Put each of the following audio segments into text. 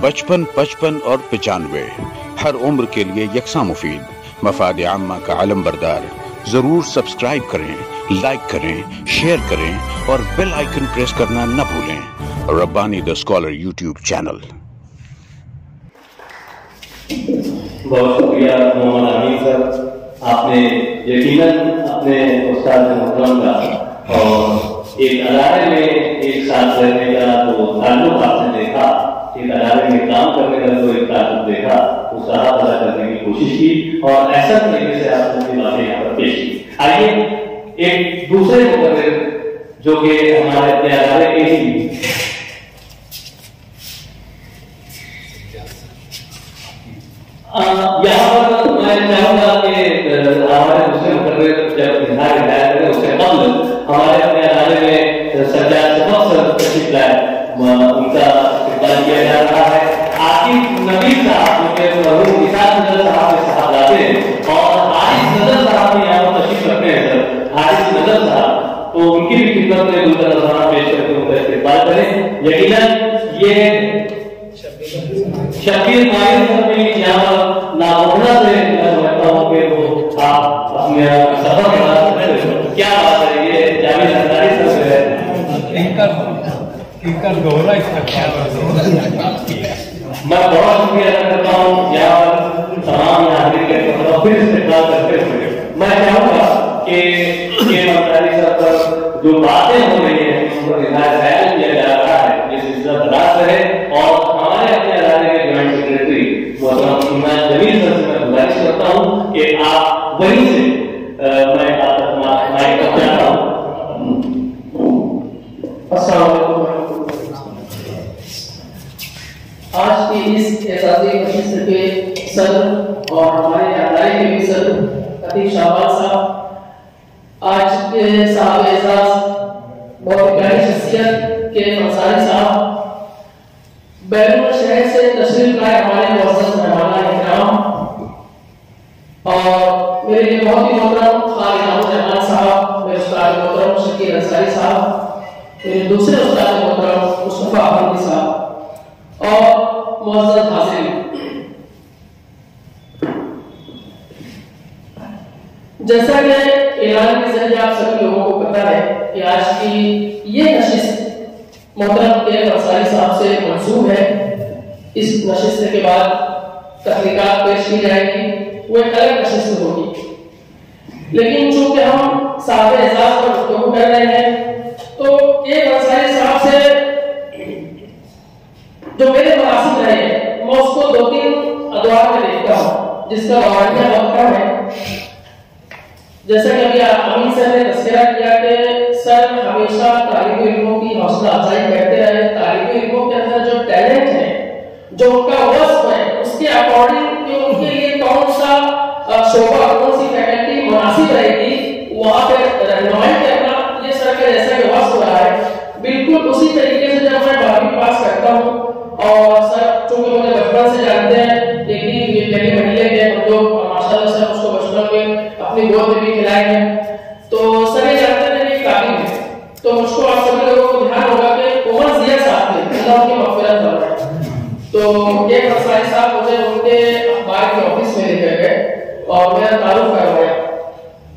बचपन, 55 और 95 हर उम्र के लिए यकसा मुफीद। मफाद आम्मा का आलम बरदार। जरूर सब्सक्राइब करें, लाइक करें, शेयर करें और बेल आइकन प्रेस करना न भूलें। Rabbani the scholar YouTube channel. बहुत शुक्रिया मोहम्मद आमिर सर, आपने यकीनन अपने उस्ताद मोहतरम का और एक अदारे में एक साथ रहने का जो ताल्लुक आपने देखा, एक अदारे में काम करने का जो एक ताल्लुक देखा, उसका हाथ अदा करने की कोशिश की और ऐसा तरीके से आपने अपनी बातें यहाँ पर पेश की। आइए एक दूसरे मुकर्रिर जो कि हमारे अपने अदारे के ही यहाँ पर मैं चाहूंगा कि हमारे दूसरे मुकर्रिर जब इजहार हिदायत करें उससे कबल हमारे अपने अदारे में सरदार सबक सर तशरीफ लाए, उनका इस्तेमाल किया जा रहा है। आकिब नबील साहब जो कि मरहूम इसाक नजर साहब के साहबजादे हैं और हारिस नजर साहब भी यहाँ पर तशरीफ रखते हैं सर, हारिस नजर साहब, तो उनकी भी खिदमत में उनका नजराना पेश करके उनका इस्तेमाल करें। यकीनन ये शकील माहिर सर भी यहाँ नामुमकिन से मैं समझता हूँ कि वो आप अपने सफर बना सकते हो। क्या बात है, ये जावेद अंसारी सर से है, इनका दोहरा इस्तेमाल मैं बहुत शुक्रिया अदा करता हूँ यहाँ पर तमाम नागरिक के फिर इस्तेमाल करते हुए मैं चाहूँगा कि अंसारी सर पर जो बातें हो रही है उन पर ख्याल किया जा रहा है, ये सिलसिला बराबर है और हमारे अपने अदारे के ज्वाइंट सेक्रेटरी मोहतरम इमरान जमील सर से मैं गुजारिश करता हूँ कि आप वहीं से मैं माइक पर जाता हूँ। आज की इस एजाज़ी नशिस्त के सर और हमारे अदारे के भी सर अतीक शाहबाज साहब, आज के साहब एजाज बहुत प्यारी शख्सियत के अंसारी साहब, बैरून शहर से तशरीफ लाए हमारे मुअज़्ज़ज़ मेहमान इकराम और मेरे लिए बहुत ही मोहतरम खालिद अहमद रहमान साहब, मेरे उस्ताद मोहतरम शकील अंसारी साहब, मेरे दूसरे उस्ताद मोहतरम मुस्तफा अहमदी साहब और मुअज़्ज़ज़ हाज़िरीन। जैसा कि ऐलान के जरिए आप सभी लोगों को पता है कि आज की ये नशिस्त मोहतरम के अंसारी साहब से मंसूब है। इस नशिस्त के बाद तहरीकात पेश की जाएगी, वो एक अलग नशिस्त होगी, लेकिन चूंकि हम साहब एजाज पर गुफ्तगू कर रहे हैं तो एक अंसारी साहब से जो मेरे मुनासिब रहे हैं मैं उसको 2-3 अदवार में देखता हूँ जिसका वाक़या बहुत कम है। जैसा कि अभी अमीन सर ने तस्करा किया कि सर हमेशा तालिब इल्मों की हौसला अफजाई करते रहे, तालिब इल्मों के अंदर जो टैलेंट है, जो उनका वस्फ है, उसके अकॉर्डिंग कि उनके लिए कौन सा शोबा, कौन सी फैकल्टी मुनासिब रहेगी वहाँ पे रहनुमाई करना, ये सर का जैसा कि वस्फ हो रहा है बिल्कुल उसी तरीके से जब मैं 12वीं पास करता हूँ और सर चूंकि मुझे बचपन से जानते हैं, एक ही मेरे महल्ले के हम लोग माशाल्लाह से उसको बचपन में अपनी गोद में भी खिलाए हैं, तो सर ये जानते थे कि काबिल है। तो मुझको आप सभी लोगों को ध्यान होगा कि उमर जिया साहब थे, अल्लाह उनकी मग़फ़िरत फरमाए। तो ये अंसारी साहब मुझे उनके अखबार के ऑफिस में लेकर गए और मेरा तारुफ करवाया।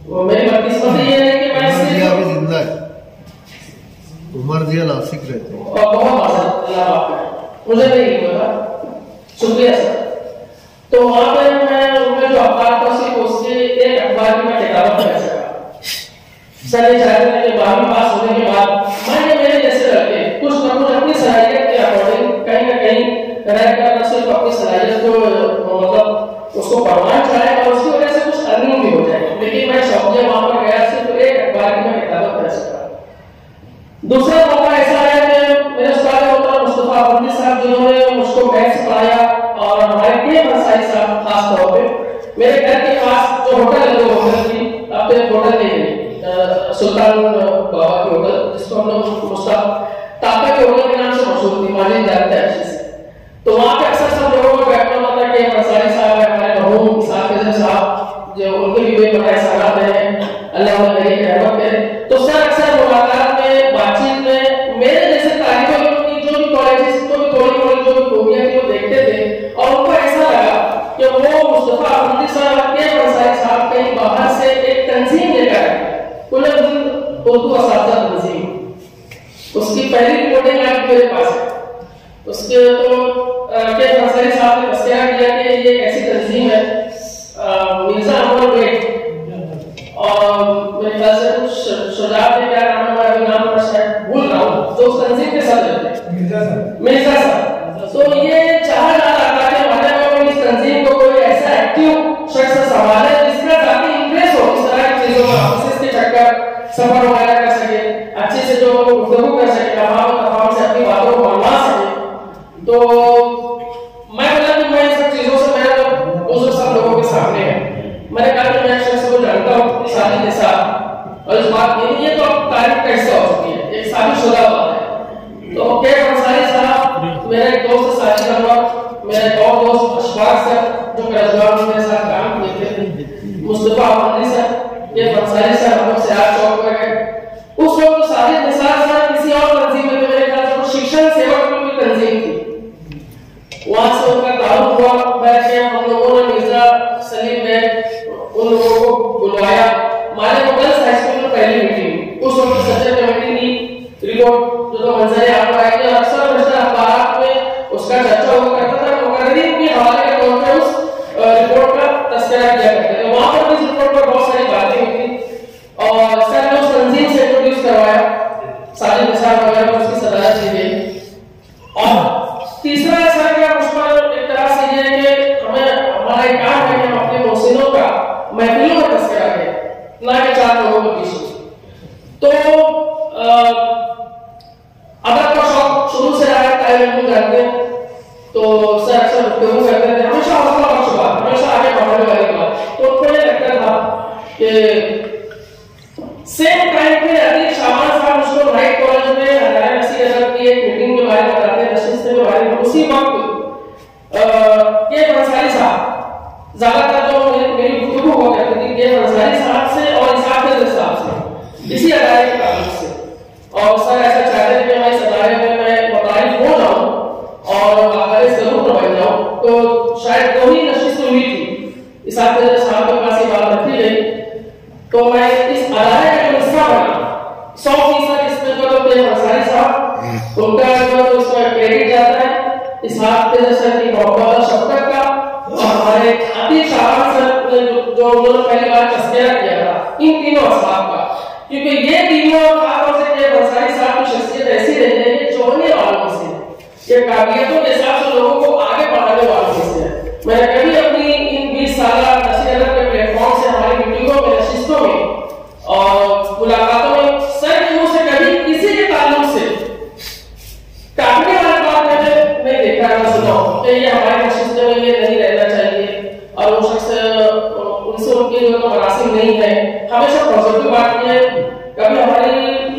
वो मेरी बदकिस्मती ये है कि मैं जिंदा है, उमर जिया लासिक रहते हैं और बहुत माशाल्लाह मुझे नहीं पता, शुक्रिया सर। तो वहां पे मैं उनमें जो अखबार था सिर्फ उसके एक अखबार की मैं किताब पढ़ सका। सर ये चाहते थे कि 12वीं पास होने के बाद मैं मेरे जैसे लड़के कुछ न कुछ अपनी सलाहियत के अकॉर्डिंग कहीं ना कहीं रह कर न सिर्फ अपनी सलाहियत को मतलब उसको परवान चढ़ाए और उसकी वजह से कुछ अर्निंग भी हो जाए, लेकिन मैं शौकिया वहां पर गया सिर्फ एक अखबार की मैं किताब पढ़ सका। दूसरा मौका ऐसा है कि मेरे उस्ताद मोहतरम मुस्तफा अहमदी साहब जिन्होंने मुझको मैथ्स पढ़ाया और हमारे के अंसारी साहब खास तौर पे मेरे घर के पास जो होटल है वो होटल थी, अब तो होटल नहीं, सुल्तान बाबा की होटल जिसको हम लोग मुस्तफा ताका के होटल के नाम से मशहूर थी, मालिक जानते हैं अच्छे से। तो वहाँ पे अक्सर सब लोगों को बैठना होता है कि अंसारी साहब है, हमारे मरहूम इसाक साहब जो उनके भी बेपनाह सलात हैं, अल्लाह उन्हें रहमत करे। तो सर अक्सर मुलाकात में बातचीत में मेरे जैसे तालिब इल्म की जो भी क्वालिटीज, जो भी थोड़ी मोड़ी जो भी खूबियां थी उसके तो के अंसारी साहब ने तस्करा किया कि ये ऐसी तंजीम है मिर्जा अनवर बेग और मेरे ख्याल से कुछ शुजात ने क्या नाम है, अभी नाम मैं शायद भूल रहा हूँ, जो उस तंजीम के सदर थे मिर्जा साहब। तो ये चाहा जा रहा था कि हमारे में इस तंजीम को कोई ऐसा एक्टिव शख्स संभाले जिसका जाती इंटरेस्ट हो इस तरह की चीजों में, ऑफिस के चक्कर सफर वगैरह कर सके, अच्छे से जो गुफ्तगू कर सके, तफावत से अपनी बातों को मनवा सके। तो मैं बोला कि मैं इन सब चीजों से मेरा उस सब लोगों के सामने है। मैंने कहा कि मैं शख्स को जानता हूँ शादी के साथ, और इस बात नहीं है तो अब तारीफ कैसे हो सकती है, एक शादीशुदा बात है। तो के अंसारी साहब मेरे एक दोस्त शादी करवा, मेरे एक और दोस्त अशफाक सर जो करजवार में मेरे साथ काम किए थे, मुस्तफा अहमदी सर, ये अंसारी सर हम लोग सियार चौक पर गए। उस वक्त साजिद निसार सर किसी और तंजीम में मेरे ख्याल से शिक्षण सेवक में कोई तंजीम थी, वहां से उनका ताल्लुक हुआ। बैठ के हम लोगों ने मिर्जा सलीम बेग उन लोगों को बुलवाया, माले मुगल्स हाई स्कूल में पहली मीटिंग, उस वक्त सदर कमेटी की रिपोर्ट जो मंजर आपको आएगी, अक्सर मिस्टर अखबार में उसका चर्चा हुआ करता था, मुकर्रिरीन के हवाले के तौर पर उस रिपोर्ट का तस्करा किया करते थे। वहां पर इस रिपोर्ट पर बहुत सारी बातें हुई थी और सर ने उस तंजीम से इंट्रोड्यूस करवाया, साजिद निसार वगैरह को उसकी सदारत दी गई। और तीसरा सर का उस पर एक तरह से ये है कि हमें हमारा एक काम है कि हम अपने मोहसिनों का महफिलों में तस्करा करें, ना कि चार लोगों के पीछे। तो अदब का शौक शुरू से रहा है, तालिम करते हैं तो सर अक्सर गुफ्तगू करते थे, हमेशा हौसला बख्श बात, हमेशा आगे बढ़ने वाली बात। तो उनको ये लगता था कि सेम टाइम पे अतीक शाबान साहब उसको राइट कॉलेज में हजारे नसीर अदब की एक मीटिंग के बारे में बताते हैं, नशिस्त के बारे में। उसी वक्त के अंसारी साहब ज्यादातर जो मेरी गुफ्तगू हुआ करती थी के अंसारी साहब से और इसाक साहब से, इसी अदारे के ताल्लुक से। और सर ऐसा चाहते थे कि मैं इस अदारे में मैं मुतारिफ हो जाऊं और बाकायदा जरूर बन जाऊं। तो शायद दो ही नशिस्त हुई थी, इस आते साहब के पास ये बात रखी गई, तो मैं इस अदारे का जो हिस्सा बना 100% इसमें जो अंसारी साहब उनका जो इसमें क्रेडिट जाता है इस हाथ के सर की मोहब्बत और शफकत का, और हमारे अतीक शाबान सर जो उन्होंने पहली बार तस्करा किया था इन तीनों असबाब का, क्योंकि ये तीनों खासतौर से के अंसारी साहब की शख्सियत ऐसी रही है कि जोड़ने वालों से, ये काबिलियतों के हिसाब से लोगों को आगे बढ़ाने वालों से है। मैंने कभी अपनी इन 20 साल नसीर अदब के प्लेटफॉर्म से हमारी मीटिंगों में, नशिस्तों में और मुलाकातों में सर के मुंह से कभी किसी के ताल्लुक से काटने वाली बात मैंने नहीं देखा ना सुना कि ये हमारी नशिस्त में ये नहीं रहना चाहिए और वो शख्स उनसे उनकी जो मरासिम नहीं है, हमेशा पॉजिटिव बात की है। कभी हमारी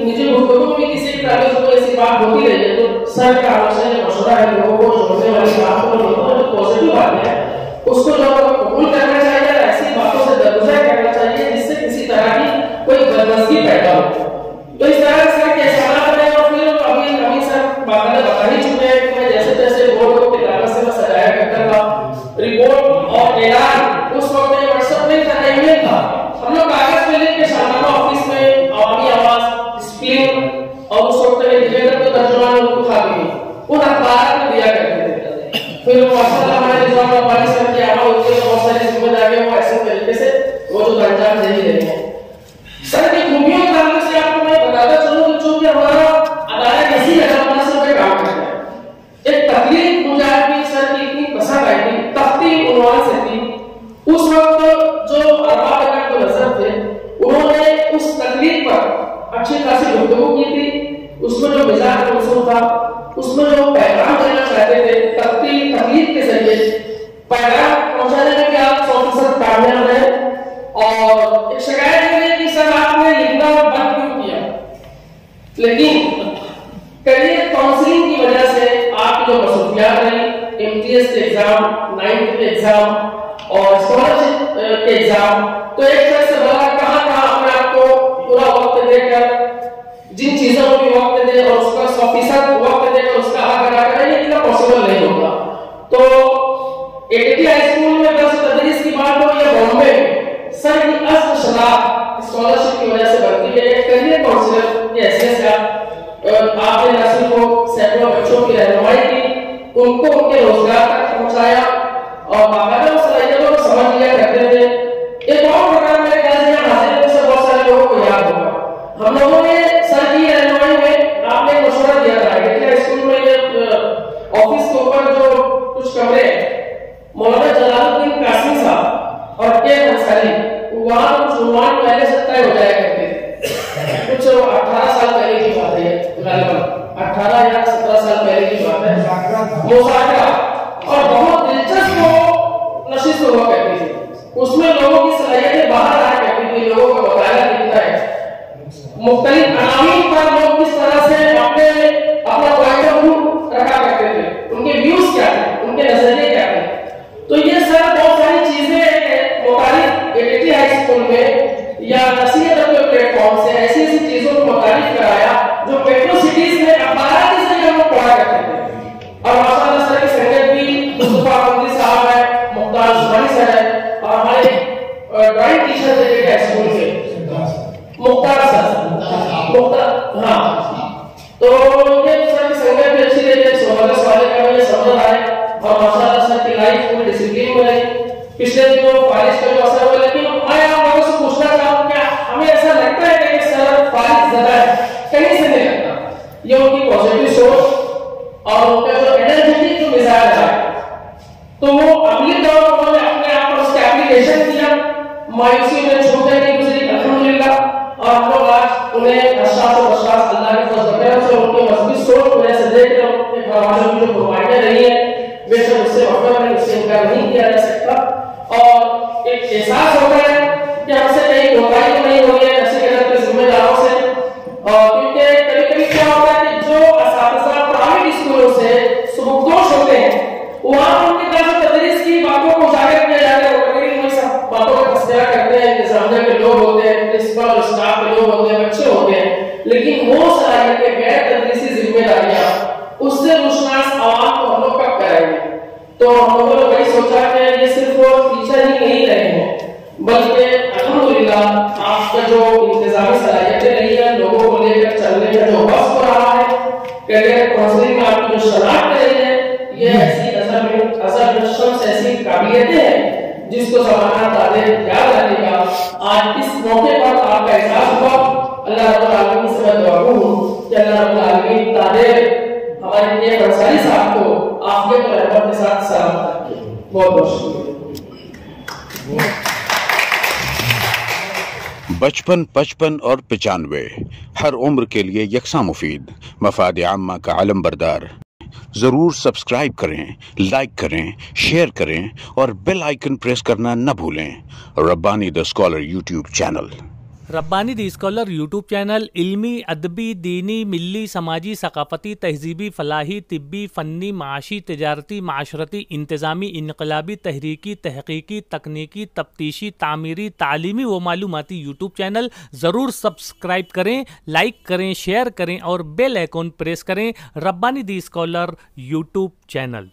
निजी गुफ्तगू में किसी की ताल्लुक से ऐसी बात होती रही है तो सर का हमेशा ये मशवरा है लोगों को जोड़ने वाली बात को जो पॉजिटिव बात है उसको जो कबूल करना चाहिए, ऐसी बातों से दरगुजर करना चाहिए जिससे किसी तरह की कोई बदमज़गी पैदा हो। तो इस तरह से के सवाल है और फिर अभी सर बात बता ही चुके हैं कि मैं जैसे जैसे बोर्ड को किताबों से मैं सजाया करता था, रिपोर्ट और ऐलान उस वक्त में व्हाट्सएप में था, ईमेल था, हम लोग कागज पे लिख के शाहनामा ऑफिस में अवामी आवाज स्क्रीन और उस वक्त में दिवेंद्र को तर्जुमान उनको था भी उन अखबार में दिया करते थे। फिर वो माशाल्लाह हमारे निजाम रब्बानी सर की आवाज होती है, बहुत सारी जिम्मेदारियां वो ऐसे तरीके से वो जो अंजाम दे ही रहे हैं। सर की खूबियों के ताल्लुक से आपको मैं बताता चलूं कि चूंकि हमारा अदारा किसी अदालत से काम करता है, एक तकलीफ मुझे भी सर की इतनी पसंद आई थी, तख्ती उन्वान से थी। उस वक्त जो अरबाब अकबर को नजर थे उन्होंने उस तकलीफ पर अच्छी खासी गुफ्तगू की थी, उसमें जो मिजाज मंसूर था, उसमें जो पैगाम देना चाहते थे तकलीफ के जरिए पैगाम पहुंचाने में भी आप 100% कामयाब रहे। और एक शिकायत है कि सर आपने लिखना बंद क्यों किया, लेकिन करियर काउंसलिंग की वजह से आपकी जो मसरूफियात रही, एमटीएस के एग्जाम, 9th के एग्जाम और स्कॉलरशिप के एग्जाम, तो एक शख्स से बोला कहां अपने आप को पूरा वक्त देकर जिन चीजों में वक्त दे और उसका 100% वक्त देकर उसका हक अदा करें, ये इतना पॉसिबल नहीं होगा। तो एटीटी हाई स्कूल में दर्स तदरीस की बात हो या बॉम्बे में, सर की अस्त शराब स्कॉलरशिप की वजह से बनती है। एक करियर काउंसलर की हैसियत से आपने न सिर्फ सैकड़ों बच्चों की रहनुमाई की उनको उनके रोजगार तक पहुंचाया और बाकायदा सलाहियतों को समझ लिया करते थे। एक और प्रोग्राम मेरे ख्याल से यहाँ हाजिर में से बहुत सारे लोगों को याद होगा, हम लोगों ने सर की रहनुमाई में आपने एक मशवरा दिया था कि स्कूल में ये ऑफिस के ऊपर जो कुछ कमरे मौलाना जलालुद्दीन कासमी साहब और के अंसारी वहां कुछ उन्वान पहले से तय हो जाया करते थे। कुछ 18 साल पहले की बात है, लगभग 18 या 17 साल पहले की बात है। मुसाकरा और बहुत दिलचस्प नशिस्त हुआ करती थी, उसमें लोगों की सलाहियतें बाहर आया करती थी, लोगों का बताया दिखता है मुख्तलिफ अनामीन पर लोग किस तरह से अपना पॉइंट ऑफ व्यू रखा करते थे, उनके व्यूज क्या थे, उनके नजरिए क्या थे। तो ये सर बहुत सारी चीजें मुतालिफ एडीटी हाई स्कूल में या नसीहत के प्लेटफॉर्म से ऐसी चीजों को मुतालिफ कराया जो मेट्रो सिटीज में अखबार के जरिए हम पढ़ा करते थे। और माशाल्लाह सर की संगत भी मुस्तफा अहमदी साहब है, मुख्तार उस्मानी सर है और हमारे ड्राइंग टीचर थे स्कूल के मुख्तार सर, मुख्तार, हाँ। तो ये सर की संगत भी अच्छी रही, सोलह वाले का मुझे समझ आए और माशाल्लाह सर की लाइफ पूरी डिसिप्लिन में रही। पिछले दिनों फारिश का जो असर हुआ, लेकिन मैं आप लोगों से पूछना चाहूँ क्या हमें ऐसा लगता है कि सर फारिश ज़्यादा है? कहीं से नहीं लगता। ये उनकी पॉजिटिव सोच और उनका जो एनर्जेटिक जो मिजाज है, तो वो अगली दौर में उन्होंने अपने आप पर उसका एप्लीकेशन किया, मायूसी में छोटे नहीं गुजरी अल्हम्दुलिल्लाह। और हम लोग आज उन्हें अशराफ और अशराफ अल्लाह के फजल करम से उनकी मजबूत सोच में से देख रहे उनके घरवालों की जो कुर्बानियां रही है, बेशक उससे वफा में उससे इनकार नहीं किया जा सकता। और एक एहसास होता है कि हमसे कहीं कोताही तो नहीं हो रही है नशे के के जिम्मेदारों से। और क्योंकि कभी-कभी क्या होता है कि जो असातिज़ा प्राइवेट स्कूलों से सुबकदोश होते हैं, वहां उनके पास तदरीस की बातों को उजागर किया जाता है, वो सब बातों का तस्करा करते हैं, इंतजामिया के लोग होते हैं, प्रिंसिपल और स्टाफ के लोग होते हैं, बच्चे होते हैं, लेकिन वो सलाहियतें गैर तदरीसी जिम्मेदारियां उससे रुशनास आवाम को हम लोग कब कराएंगे। तो हम लोगों ने वही सोचा कि ये सिर्फ वो टीचर ही नहीं रहे हैं, बल्कि अल्हम्दुलिल्लाह आपका जो इंतजामी सलाहियतें रही है, लोगों को लेकर चलने का जो वक्त हो रहा है, करियर काउंसलिंग में आपकी जो शनाख्त रही है, ये ऐसी ऐसी काबिलियतें हैं जिसको ज़माना ताले याद रखेगा। आज इस मौके पर आपका एहसास हुआ। अल्लाह रब्बुल आलमीन से मैं दुआ करूं कि अल्लाह रब्बुल आलमीन ताले हमारे प्रिय अंसारी साहब को आफियत और रहमत के साथ सलामत रखे। बहुत बहुत शुक्रिया। बचपन, 55 और 95 हर उम्र के लिए यकसा मुफीद, मफाद आम्मा का अलम बरदार। जरूर सब्सक्राइब करें, लाइक करें, शेयर करें और बेल आइकन प्रेस करना न भूलें। Rabbani the scholar YouTube channel. Rabbani the scholar YouTube channel इल्मी, अदबी, दीनी, मिल्ली, समाजी, सकाफती, तहजीबी, फलाही, तिब्बी, फ़न्नी, माशी, तिजारती, माशरती, इंतज़ामी, इनकलाबी, तहरीकी, तहकीकी, तकनीकी, तफ्तीशी, तामीरी, तालीमी व मालूमाती यूट्यूब चैनल। ज़रूर सब्सक्राइब करें, लाइक करें, शेयर करें और बेल आइकन प्रेस करें। Rabbani the scholar YouTube channel.